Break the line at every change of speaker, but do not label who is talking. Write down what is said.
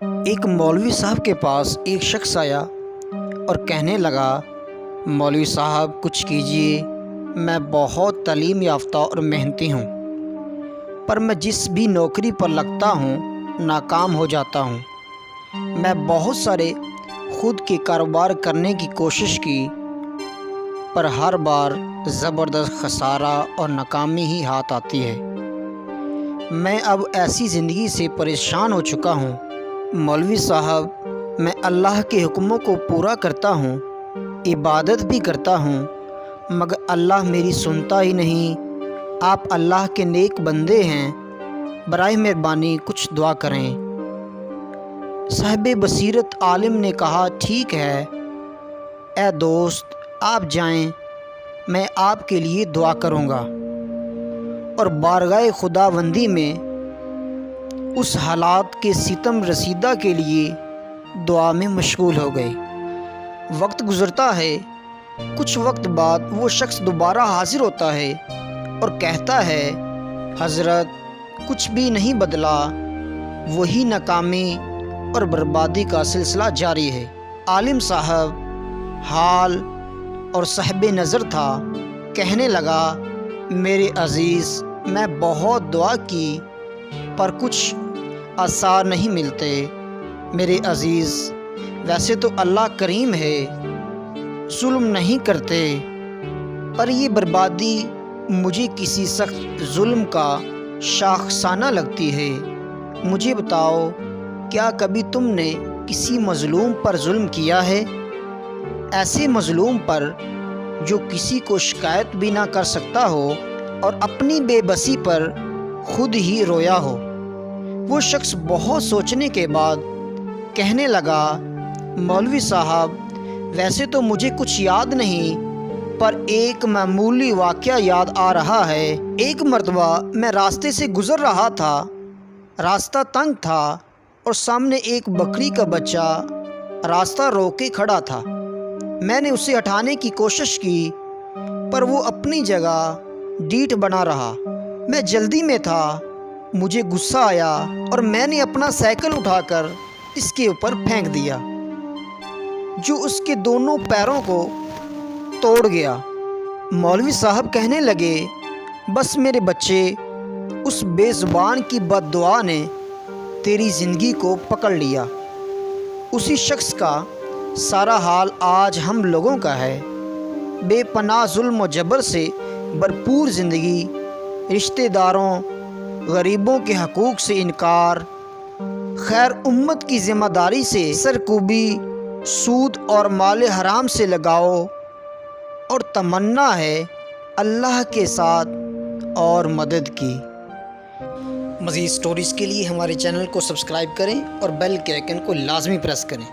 ایک مولوی صاحب کے پاس ایک شخص آیا اور کہنے لگا، مولوی صاحب کچھ کیجئے، میں بہت تعلیم یافتہ اور محنتی ہوں، پر میں جس بھی نوکری پر لگتا ہوں ناکام ہو جاتا ہوں۔ میں بہت سارے خود کے کاروبار کرنے کی کوشش کی، پر ہر بار زبردست خسارہ اور ناکامی ہی ہاتھ آتی ہے۔ میں اب ایسی زندگی سے پریشان ہو چکا ہوں۔ مولوی صاحب، میں اللہ کے حکموں کو پورا کرتا ہوں، عبادت بھی کرتا ہوں، مگر اللہ میری سنتا ہی نہیں۔ آپ اللہ کے نیک بندے ہیں، برائے مہربانی کچھ دعا کریں۔ صاحب بصیرت عالم نے کہا، ٹھیک ہے اے دوست، آپ جائیں، میں آپ کے لیے دعا کروں گا، اور بارگاہ خداوندی میں اس حالات کے ستم رسیدہ کے لیے دعا میں مشغول ہو گئے۔ وقت گزرتا ہے، کچھ وقت بعد وہ شخص دوبارہ حاضر ہوتا ہے اور کہتا ہے، حضرت کچھ بھی نہیں بدلا، وہی ناکامی اور بربادی کا سلسلہ جاری ہے۔ عالم صاحب حال اور صاحب نظر تھا، کہنے لگا، میرے عزیز، میں بہت دعا کی پر کچھ آثار نہیں ملتے۔ میرے عزیز، ویسے تو اللہ کریم ہے، ظلم نہیں کرتے، پر یہ بربادی مجھے کسی سخت ظلم کا شاخسانہ لگتی ہے۔ مجھے بتاؤ، کیا کبھی تم نے کسی مظلوم پر ظلم کیا ہے؟ ایسے مظلوم پر جو کسی کو شکایت بھی نہ کر سکتا ہو اور اپنی بے بسی پر خود ہی رویا ہو۔ وہ شخص بہت سوچنے کے بعد کہنے لگا، مولوی صاحب، ویسے تو مجھے کچھ یاد نہیں، پر ایک معمولی واقعہ یاد آ رہا ہے۔ ایک مرتبہ میں راستے سے گزر رہا تھا، راستہ تنگ تھا اور سامنے ایک بکری کا بچہ راستہ روک کے کھڑا تھا۔ میں نے اسے ہٹانے کی کوشش کی، پر وہ اپنی جگہ ڈیٹھ بنا رہا۔ میں جلدی میں تھا، مجھے غصہ آیا اور میں نے اپنا سائیکل اٹھا کر اس کے اوپر پھینک دیا، جو اس کے دونوں پیروں کو توڑ گیا۔ مولوی صاحب کہنے لگے، بس میرے بچے، اس بے زبان کی بد دعا نے تیری زندگی کو پکڑ لیا۔ اسی شخص کا سارا حال آج ہم لوگوں کا ہے۔ بے پناہ ظلم و جبر سے بھرپور زندگی، رشتہ داروں، غریبوں کے حقوق سے انکار، خیر امت کی ذمہ داری سے سرکوبی، سود اور مال حرام سے لگاؤ، اور تمنا ہے اللہ کے ساتھ اور مدد کی۔ مزید سٹوریز کے لیے ہمارے چینل کو سبسکرائب کریں اور بیل کے آئیکن کو لازمی پریس کریں۔